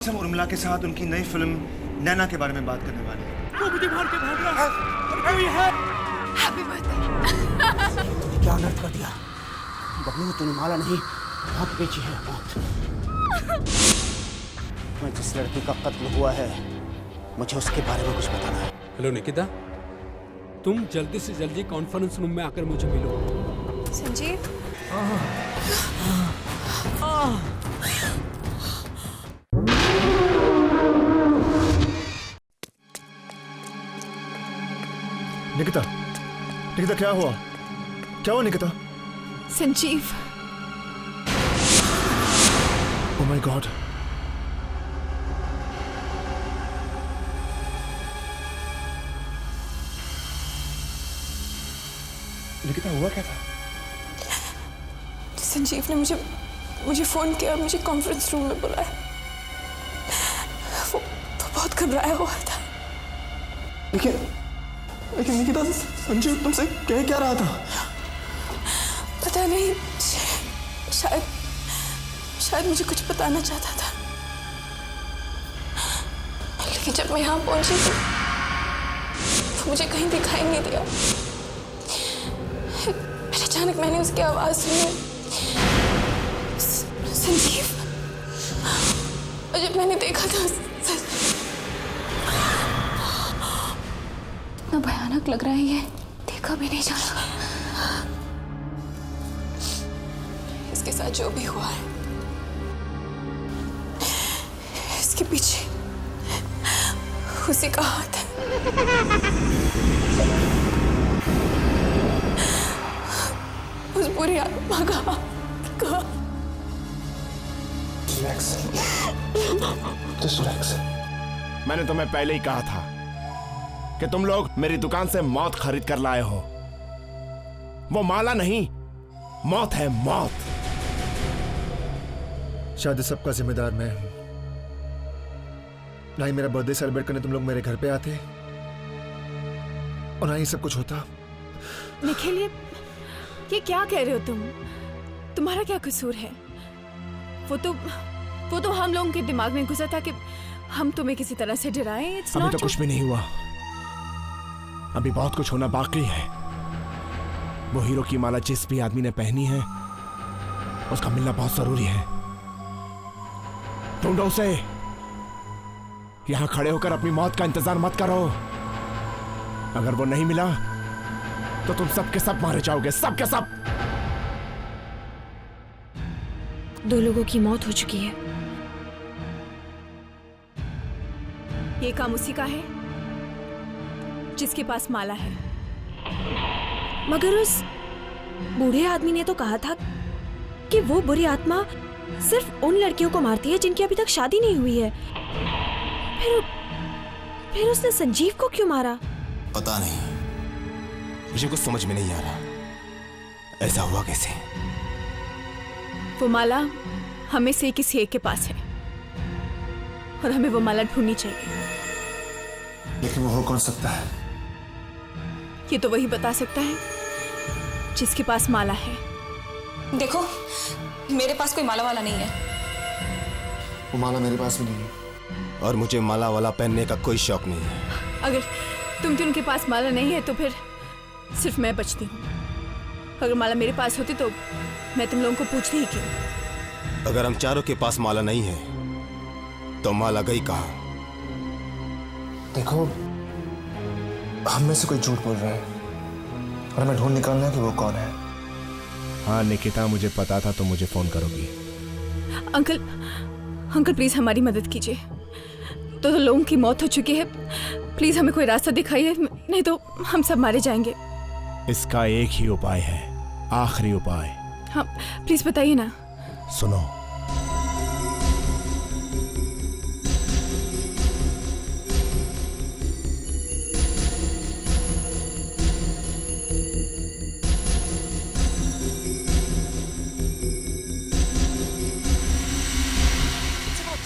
हम उर्मिला के साथ उनकी नई फिल्म नैना के बारे में बात करने वाले हैं। वो मुझे मार के भाग रहा है। कोई है? Happy birthday. क्या अनर्थ कर दिया बबलू, तूने माला नहीं मौत बेची है, मौत। मैं जिस लड़की का कत्ल हुआ है मुझे उसके बारे में कुछ बताना है। हेलो निकिता, तुम जल्दी से जल्दी कॉन्फ्रेंस रूम में आकर मुझे मिलो। संजीव, निकिता, निकिता क्या हुआ? क्या हुआ Nikita? Sanjeev, oh my God. Nikita हुआ क्या था? संजीव ने मुझे फोन किया और मुझे कॉन्फ्रेंस रूम में बुलाया। वो बहुत घबराया हुआ था। लेकिन निकिता, संजीव तुमसे कह क्या रहा था? पता नहीं, शायद मुझे कुछ बताना चाहता था, लेकिन जब मैं यहाँ पहुंची तो मुझे कहीं दिखाई नहीं दिया। फिर अचानक मैंने उसकी आवाज सुनी, संजीव। और जब मैंने देखा तो इतना भयानक लग रहा है, ये देखा भी नहीं जा रहा। इसके साथ जो भी हुआ है, इसके पीछे उसी का हाथ है। उस बुरी आत्मा का। रिलैक्स। मैंने तुम्हें पहले ही कहा था कि तुम लोग मेरी दुकान से मौत खरीद कर लाए हो। वो माला नहीं, मौत है, मौत। शायद इस सबका जिम्मेदार मैं हूं। ना ही मेरा बर्थडे सेलिब्रेट करने तुम लोग मेरे घर पे आते और ना ही सब कुछ होता। निखिल, ये क्या कह रहे हो तुम? तुम्हारा क्या कसूर है? वो तो हम लोगों के दिमाग में घुसा था कि हम तुम्हें किसी तरह से डराएं। अभी तो कुछ भी नहीं हुआ, अभी बहुत कुछ होना बाकी है। वो हीरो की माला जिस भी आदमी ने पहनी है उसका मिलना बहुत जरूरी है। ढूंढो उसे। यहां खड़े होकर अपनी मौत का इंतजार मत करो। अगर वो नहीं मिला तो तुम सब के सब मारे जाओगे, सब के सब। 2 लोगों की मौत हो चुकी है। ये काम उसी का है जिसके पास माला है। मगर उस बूढ़े आदमी ने तो कहा था कि वो बुरी आत्मा सिर्फ उन लड़कियों को मारती है जिनकी अभी तक शादी नहीं हुई है। फिर उसने संजीव को क्यों मारा? पता नहीं, मुझे कुछ समझ में नहीं आ रहा। ऐसा हुआ कैसे? वो माला हमें से किसी एक के पास है और हमें वो माला ढूंढनी चाहिए। लेकिन वो हो कौन सकता है? ये तो वही बता सकता है जिसके पास माला है। देखो, मेरे पास कोई माला वाला नहीं है। वो माला मेरे पास भी नहीं है। और मुझे माला वाला पहनने का कोई शौक नहीं है। अगर उनके पास माला नहीं है तो फिर सिर्फ मैं बचती हूँ। अगर माला मेरे पास होती तो मैं तुम लोगों को पूछती ही क्यों। अगर हम चारों के पास माला नहीं है तो माला गई कहाँ? देखो, हम में से कोई झूठ बोल रहा है और हमें ढूंढ निकालना है कि वो कौन है। हाँ निकिता, मुझे पता था तुम मुझे फोन करोगी। अंकल प्लीज हमारी मदद कीजिए। तो लोगों की मौत हो चुकी है, प्लीज हमें कोई रास्ता दिखाइए, नहीं तो हम सब मारे जाएंगे। इसका एक ही उपाय है, आखिरी उपाय। हाँ प्लीज बताइए ना। सुनो।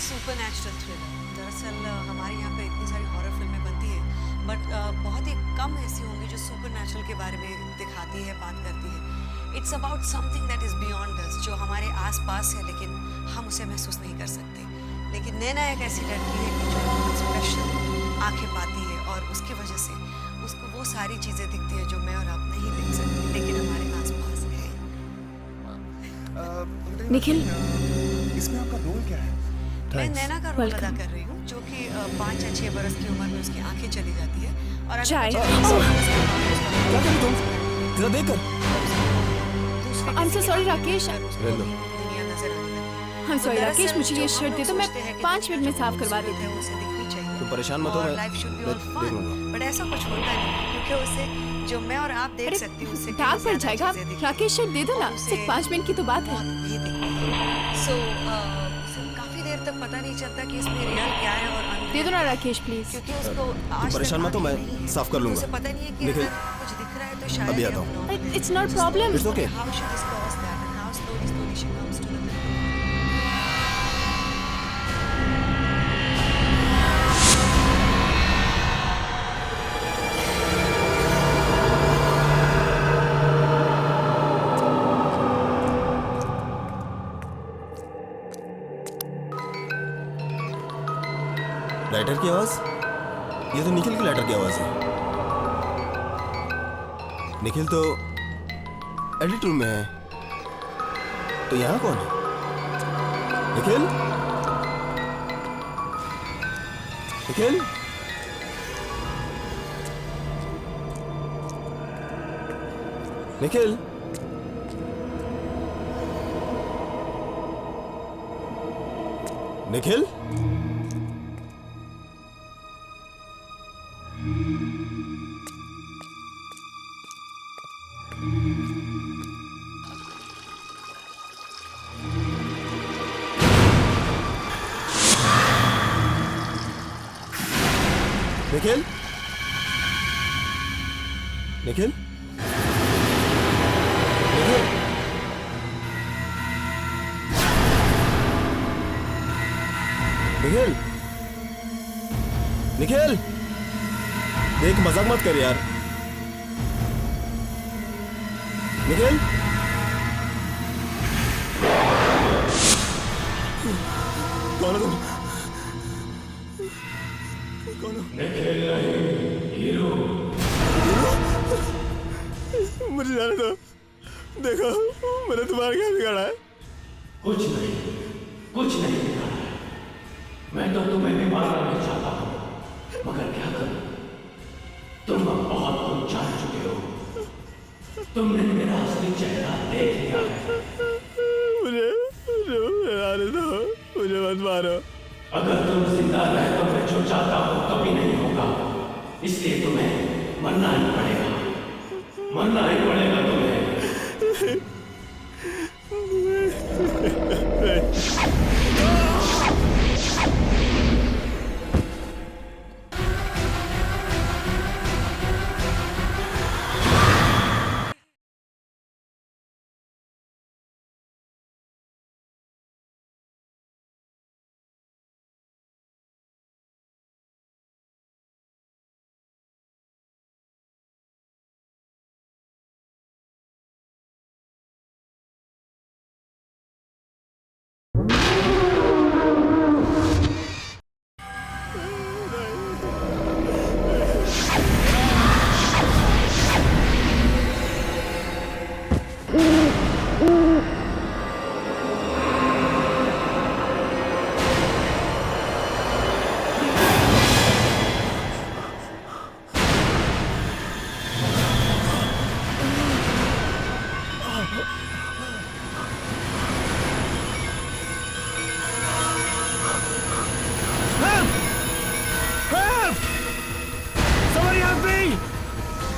Supernatural thriller. दरअसल हमारे यहाँ पे इतनी सारी हॉरर फिल्में बनती है, बट बहुत ही कम ऐसी होंगी जो सुपरनैचुरल के बारे में दिखाती है, बात करती है। It's about something that is beyond अस, जो हमारे आसपास है लेकिन हम उसे महसूस नहीं कर सकते। लेकिन नैना एक ऐसी लड़की है कि जो बहुत स्पेशल आंखें पाती है और उसकी वजह से उसको वो सारी चीजें दिखती है जो मैं और आप नहीं देख सकते, लेकिन हमारे आसपास है। निखिल, इसमें आपका रोल क्या है? मैं नैना का रोल अदा कर रही हूँ, जो कि 5 या 6 बरस की उम्र में उसकी आंखें चली जाती है और अगर चाय। क्या करी तुम? जरा देख कर। I'm so sorry, Rakesh. दुनिया नजर आने लगती है। I'm sorry, तो राकेश, दरअसल मुझे ये जो शर्ट हम दे दो, लोग मैं सोचते हैं कि 5 मिनट में साफ करवा खूबसूरत देती है, हूँ। उसे दिखनी चाहिए। तुम परेशान मत हो, और मैं life should be all देख fun। लूंगा। बट ऐसा कुछ होता नहीं है, क्योंकि उसे जो मैं और आप देख अरे सकती हूँ उससे दाग कहीं पड़ ज्यादा जाएगा। चीजें दिखती हैं। राकेश, शर्ट दे दो ना, और उसे सिर्फ 5 मिनट की तो बात है। मौत भी दिखती है। So, उसे काफी देर तक पता नहीं चलता कि इसमें रियल क्या है और unreal दे दो ना क्या है। राकेश, प्लीज। क्योंकि उसको आज तक परेशान मत हो, मैं आंखें नहीं हैं। साफ कर लूंगा। उसे पता नहीं है कि निखिल, अगर कुछ दिख रहा है तो शायद अभी ये आता हूँ। abnormal है। It's not problem. It's okay. How she just caused that and how slowly she comes to the middle. Lighter की आवाज? ये तो निखिल की लाइटर की आवाज है। निखिल तो एडिट रूम में है, तो यहाँ कौन है? निखिल? निखिल? निखिल? निखिल? निखिल? निखिल? निखिल? निखिल? निखिल? देख, मजाक मत कर यार। निखिल? कौन हो तुम? कौन हो? मुझे जाने दो। देखो, मैंने तुम्हारा क्या बिगाड़ा है? कुछ नहीं बिगाड़ा है। मैं तो तुम्हें भी मारना नहीं चाहता हूँ, मगर क्या करूं? तुम अब बहुत कुछ जान चुके हो। तुमने मेरा असली चेहरा देख लिया है। मुझे जाने दो, मुझे मत मारो। अगर तुम जिंदा रहे तो मैं जो चाहता हूँ कभी नहीं होगा, इसलिए तुम्हें मरना ही पड़ेगा। मरना ही पड़ेगा तुम्हें।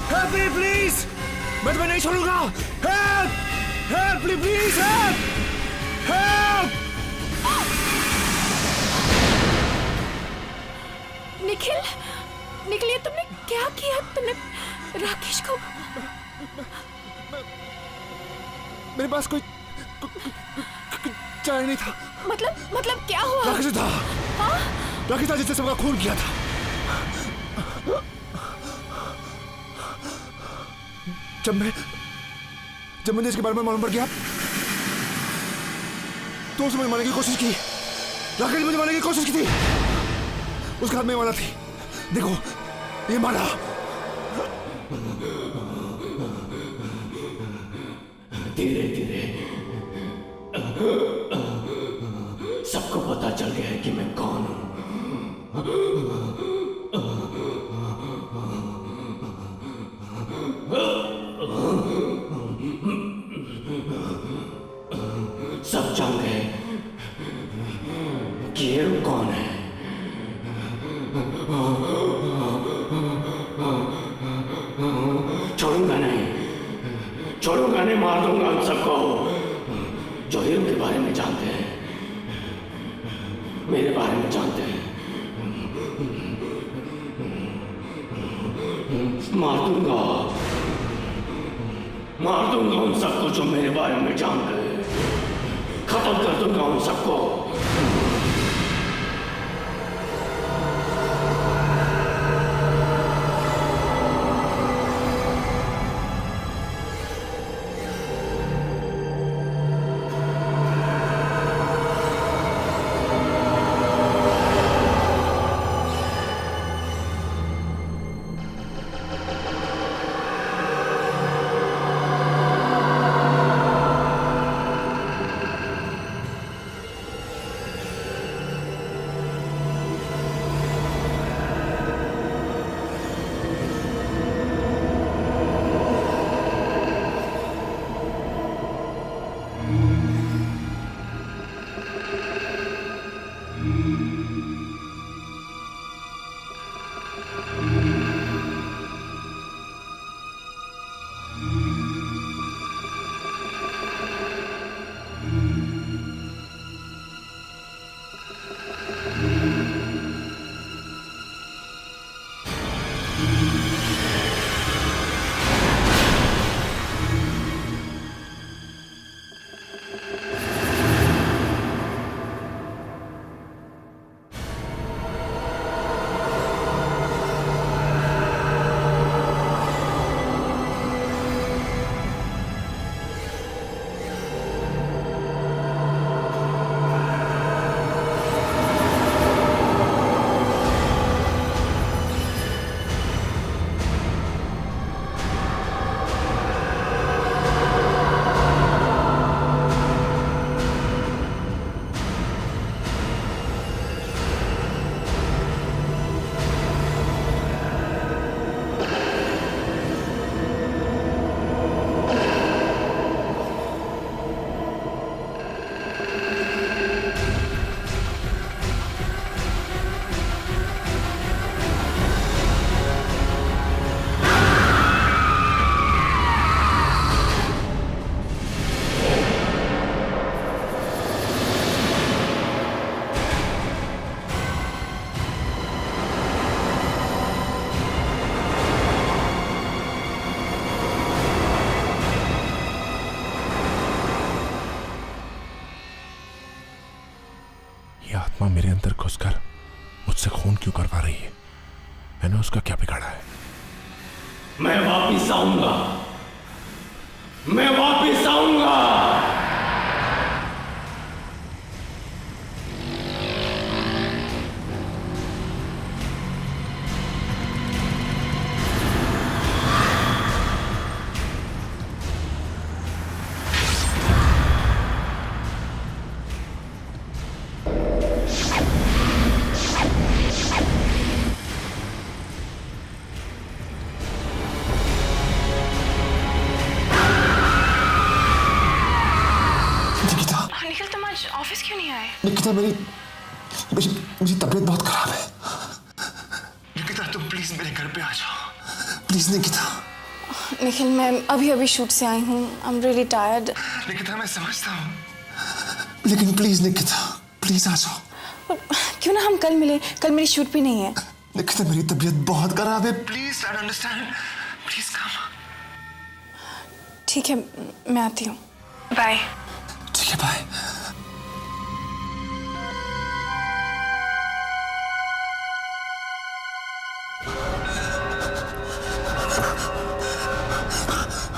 Help me, please! मैं तुम्हें नहीं छोड़ूंगा! Help! Help me, please! Help! Help! Nikhil, Nikhil, ये तुमने क्या किया? तुमने राकेश को... मेरे पास कोई चाय नहीं था। मतलब क्या हुआ? राकेश था। हाँ? राकेश था जिससे सबका खून किया था। जब मैंने इसके बारे में मालूम पड़ गया तो उसने मुझे मारने की कोशिश की, राकेश ने मुझे मारने की कोशिश की थी। उसके हाथ में माला थी, देखो ये माला। धीरे धीरे सबको पता चल गया है कि मैं कौन हूं। सब जान गए कि ये कौन है। छोड़ूंगा नहीं, मार दूंगा उन सबको जो हीरो के बारे में जानते हैं, मेरे बारे में जानते हैं। मार दूंगा उन सबको जो मेरे बारे में जानते हैं। खत्म कर दूंगा उन सबको। आत्मा मेरे अंदर घुसकर मुझसे खून क्यों करवा रही है? मैंने उसका क्या बिगाड़ा है? मैं वापिस आऊंगा, मैं वापिस आऊंगा। ऑफिस क्यों नहीं आए? निकिता मेरी तबीयत बहुत खराब है। निकिता तुम प्लीज मेरे घर पे आ जाओ, प्लीज निकिता। निखिल मैं अभी शूट से आई हूँ, I am really tired. Nikita मैं समझता हूँ, लेकिन प्लीज निकिता प्लीज आ जाओ। क्यों ना हम कल मिले, कल मेरी शूट भी नहीं है। निकिता मेरी तबीयत बहुत खराब है, please try to understand, please come. ठीक है मैं आती हूँ, बाय। ठीक है बाय।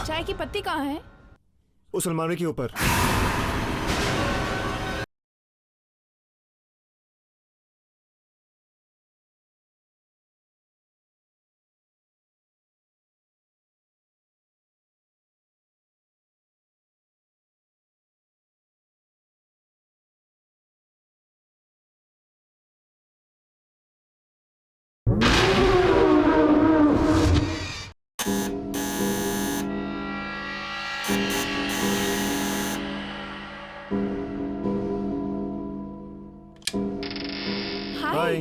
चाय की पत्ती कहाँ है? उस अलमारी के ऊपर। हाय।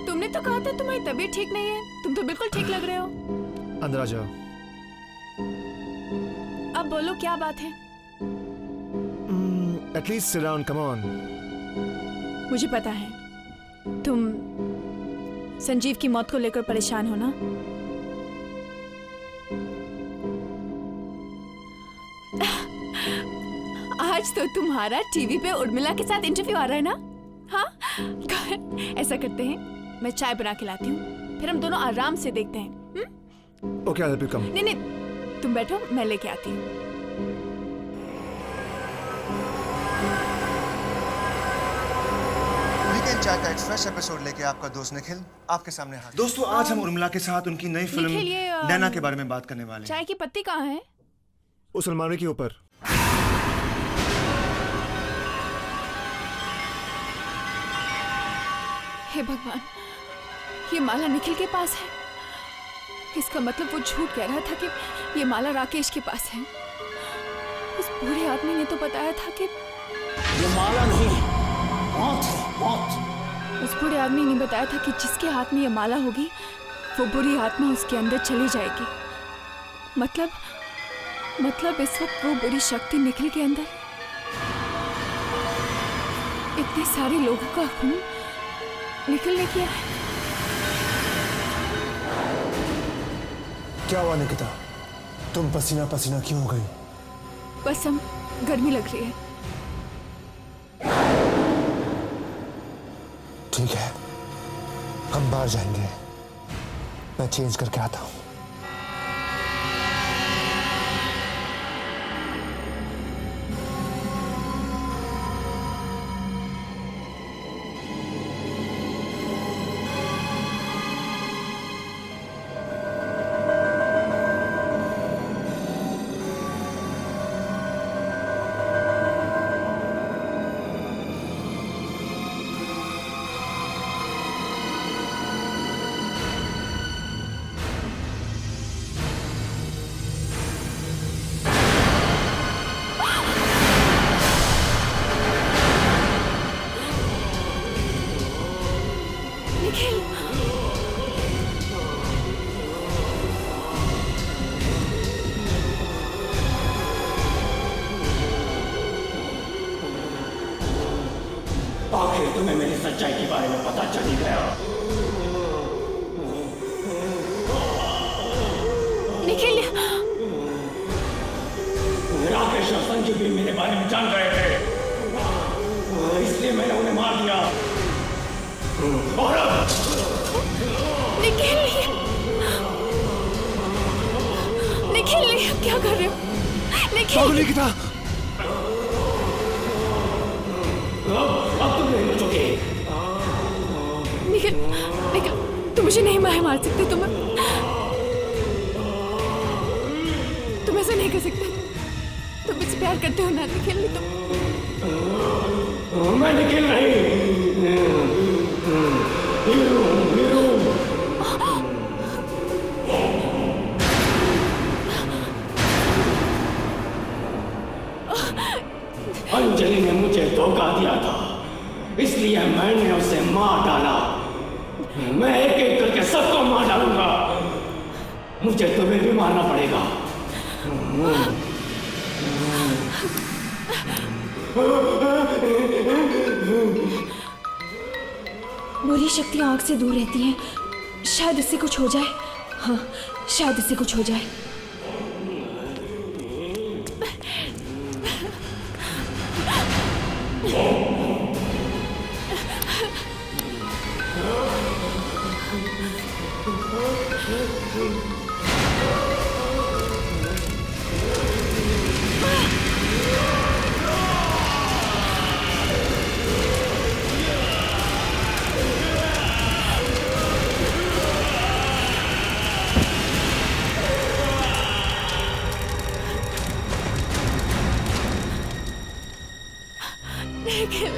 तुमने तो कहा था तुम्हारी तबीयत ठीक नहीं है। तुम तो बिल्कुल ठीक लग रहे हो। अंदर आ जाओ। अब बोलो क्या बात है। At least sit down, come on. मुझे पता है तुम संजीव की मौत को लेकर परेशान हो ना। आज तो तुम्हारा टीवी पे उर्मिला के साथ इंटरव्यू आ रहा है ना। हाँ ऐसा करते हैं, मैं चाय बना के लाती हूँ, फिर हम दोनों आराम से देखते हैं। Okay, I will come. नहीं नहीं, तुम बैठो, मैं लेके आती हूँ। वीकेंड चाय का एक फ्रेश एपिसोड लेके आपका दोस्त निखिल आपके सामने हाजिर। दोस्तों, आज हम उर्मिला के साथ उनकी नई फिल्म निखिल, ये, नैना के बारे में बात करने वाले हैं। चाय की पत्ती कहाँ है? उस अलमारी के ऊपर। हे भगवान, ये माला निखिल के पास है। इसका मतलब वो झूठ कह रहा था कि ये माला राकेश के पास है। उस बूढ़े आदमी ने तो बताया था कि ये माला नहीं, मौत है, मौत। उस बूढ़े आदमी ने बताया था कि जिसके हाथ में ये माला होगी वो बुरी आत्मा उसके अंदर चली जाएगी। मतलब इस वक्त वो बुरी शक्ति निखिल के अंदर। इतने सारे लोगों का खून निखिल ने किया है। क्या हुआ निकिता, तुम पसीना पसीना क्यों हो गई? बस हम गर्मी लग रही है। ठीक है, हम बाहर जाएंगे, मैं चेंज करके आता हूँ। आखिर तुम्हें मेरी सच्चाई के बारे में पता चल ही गया। निखिल, राकेश और संजीव भी मेरे बारे में जान रहे थे, इसलिए मैंने उन्हें मार दिया। और निखिल, क्या कर रहे हो? निकिता, अब तुम नहीं बचोगे। निखिल, तुम मुझे नहीं मार सकते। तुम ऐसा नहीं कर सकते। तुम मुझसे प्यार करते हो ना निखिल? मैं निखिल नहीं, अंजलि ने मुझे धोखा दिया था, इसलिए मैंने उसे मार डाला। मैं एक एक करके सबको मार डालूंगा। मुझे तुम्हें भी मारना पड़ेगा। बुरी शक्तियां आग से दूर रहती हैं। शायद इससे कुछ हो जाए। हाँ, शायद इससे कुछ हो जाए। निखिल,